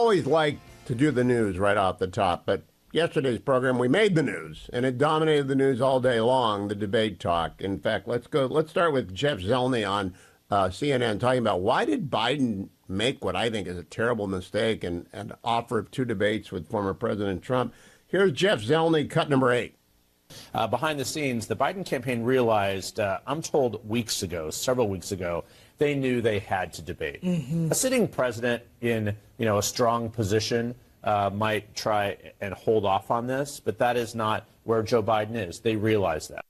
always like to do the news right off the top, but yesterday's program, we made the news, and it dominated the news all day long, the debate talk. In fact, let's start with Jeff Zeleny on CNN talking about why did Biden make what I think is a terrible mistake and offer of 2 debates with former President Trump. Here's Jeff Zeleny, cut number 8. Behind the scenes, the Biden campaign realized, I'm told several weeks ago, they knew they had to debate. A sitting president in, a strong position might try and hold off on this, but that is not where Joe Biden is. They realize that.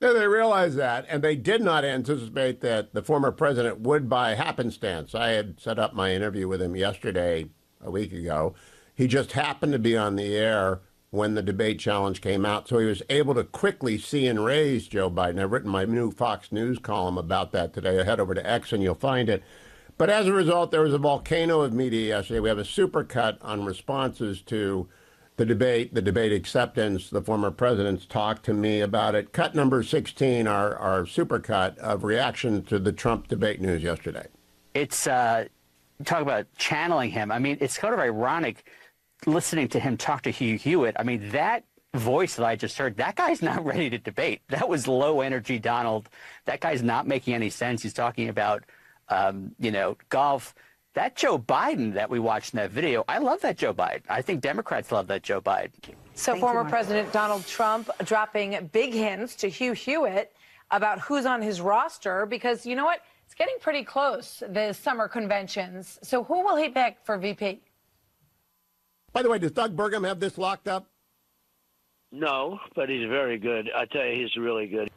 Yeah, they realized that, and they did not anticipate that the former president would, by happenstance. I had set up my interview with him yesterday, a week ago. He just happened to be on the air when the debate challenge came out, so he was able to quickly see and raise Joe Biden. I've written my new Fox News column about that today. I head over to X and you'll find it. But as a result, there was a volcano of media yesterday. We have a supercut on responses to the debate acceptance. The former president's talked to me about it. Cut number 16, our supercut of reaction to the Trump debate news yesterday. It's, talk about channeling him. I mean, it's kind of ironic listening to him talk to Hugh Hewitt. I mean, that voice that I just heard, that guy's not ready to debate. That was low energy Donald. That guy's not making any sense. He's talking about, golf. That Joe Biden that we watched in that video, I love that Joe Biden. I think Democrats love that Joe Biden. So former President Donald Trump dropping big hints to Hugh Hewitt about who's on his roster because, you know what, it's getting pretty close, the summer conventions. So who will he pick for VP? By the way, does Doug Burgum have this locked up? No, but he's very good. I tell you, he's really good.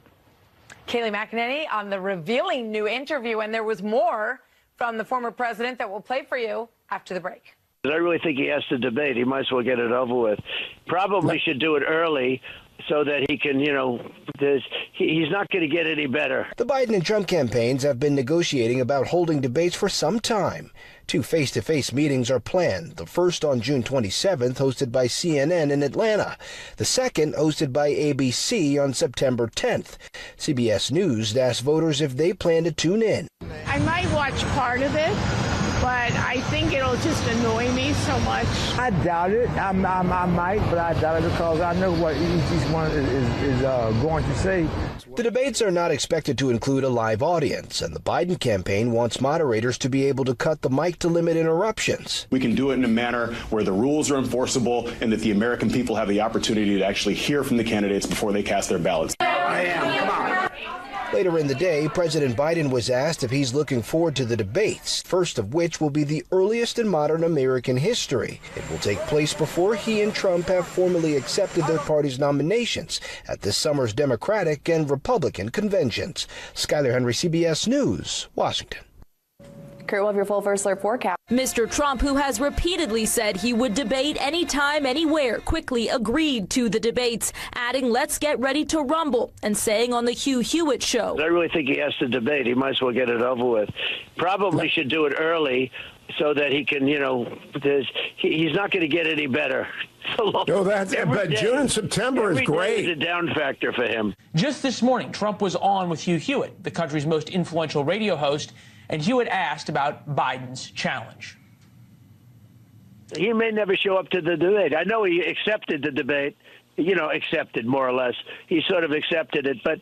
Kayleigh McEnany on the revealing new interview, and there was more from the former president that we'll play for you after the break. I really think he has to debate. He might as well get it over with. Probably should do it early so that he can, he's not going to get any better. The Biden and Trump campaigns have been negotiating about holding debates for some time. 2 face-to-face meetings are planned, the first on June 27th, hosted by CNN in Atlanta. The second, hosted by ABC on September 10th. CBS News asked voters if they plan to tune in. I might watch part of it, but I think it'll just annoy me so much. I doubt it. I might, but I doubt it because I know what each one is going to say. The debates are not expected to include a live audience, and the Biden campaign wants moderators to be able to cut the mic to limit interruptions. We can do it in a manner where the rules are enforceable and that the American people have the opportunity to actually hear from the candidates before they cast their ballots. I am. Come on. Later in the day, President Biden was asked if he's looking forward to the debates, first of which will be the earliest in modern American history. It will take place before he and Trump have formally accepted their party's nominations at this summer's Democratic and Republican conventions. Skyler Henry, CBS News, Washington. Kurt, we'll have your full First Alert forecast. Mr. Trump, who has repeatedly said he would debate anytime, anywhere, quickly agreed to the debates, adding, "Let's get ready to rumble," and saying on the Hugh Hewitt show. I really think he has to debate. He might as well get it over with. Probably should do it early so that he can, he's not going to get any better. But June and September is great. It's a down factor for him. Just this morning, Trump was on with Hugh Hewitt, the country's most influential radio host, and Hewitt asked about Biden's challenge. He may never show up to the debate. I know he accepted the debate, accepted more or less. He sort of accepted it, but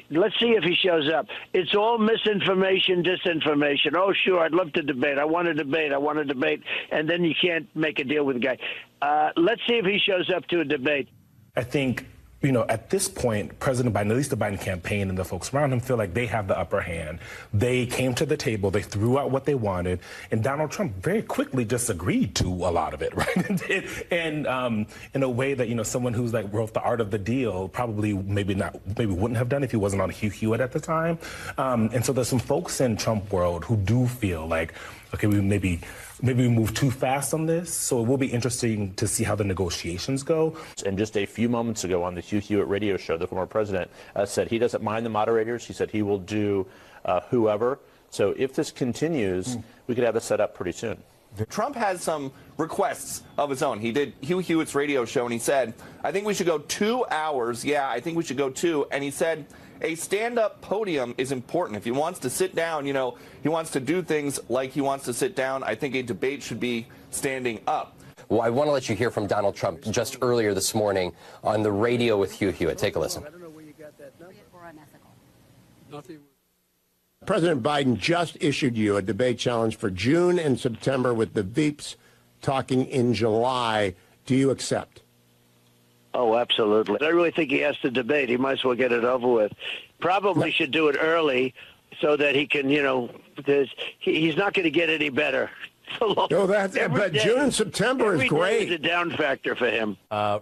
let's see if he shows up. It's all misinformation, disinformation. Oh, sure, I'd love to debate. I want to debate, and then you can't make a deal with the guy. Let's see if he shows up to a debate. I think, at this point, President Biden, at least the Biden campaign and the folks around him, feel like they have the upper hand. They came to the table, they threw out what they wanted, and Donald Trump very quickly just agreed to a lot of it, right? and in a way that, someone who's wrote The Art of the Deal probably maybe wouldn't have done if he wasn't on Hugh Hewitt at the time. And so there's some folks in Trump world who do feel like, okay, maybe we move too fast on this, so it will be interesting to see how the negotiations go. And just a few moments ago on the Hugh Hewitt radio show, the former president said he doesn't mind the moderators. He said he will do whoever. So if this continues, we could have it set up pretty soon. Trump has some requests of his own. He did Hugh Hewitt's radio show, and he said, I think we should go 2 hours. Yeah, I think we should go 2. And he said, a stand-up podium is important. If he wants to sit down, you know, he wants to do things like he wants to sit down, I think a debate should be standing up. Well, I want to let you hear from Donald Trump just earlier this morning on the radio with Hugh Hewitt. Take a listen. I don't know where you got that number. Nothing. President Biden just issued you a debate challenge for June and September with the Veeps talking in July. Do you accept? Oh, absolutely. I really think he has to debate. He might as well get it over with. Probably should do it early so that he can, you know, he's not going to get any better. No, but June and September is great. It's a down factor for him.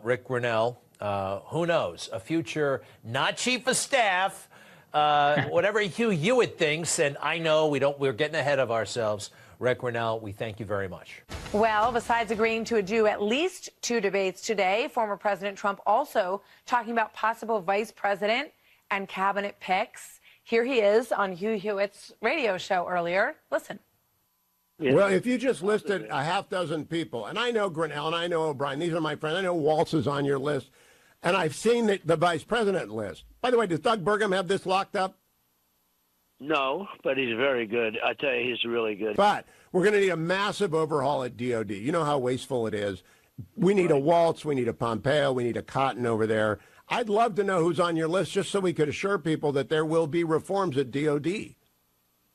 Rick Grinnell, who knows, a future not chief of staff, whatever Hugh Hewitt thinks, and I know we're getting ahead of ourselves. Rick Grinnell, we thank you very much. Well, besides agreeing to do at least 2 debates today, former President Trump also talking about possible vice president and cabinet picks. Here he is on Hugh Hewitt's radio show earlier. Listen. Well, if you just listed a half dozen people, and I know Grinnell and I know O'Brien, these are my friends. I know Waltz is on your list, and I've seen the vice president list. By the way, does Doug Burgum have this locked up? No, but he's very good. I tell you, he's really good. But we're going to need a massive overhaul at DOD. You know how wasteful it is. We need a Waltz, we need a Pompeo, we need a Cotton over there. I'd love to know who's on your list just so we could assure people that there will be reforms at DOD.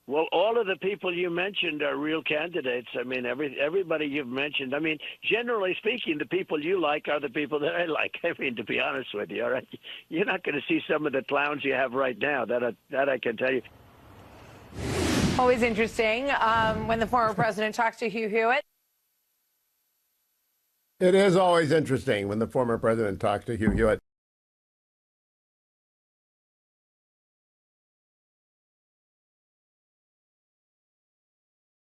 Well, all of the people you mentioned are real candidates. I mean, everybody you've mentioned. I mean, generally speaking, the people you like are the people that I like. I mean, to be honest with you, all right? You're not going to see some of the clowns you have right now. That I can tell you. Always interesting when the former president talks to Hugh Hewitt. It is always interesting when the former president talks to Hugh Hewitt.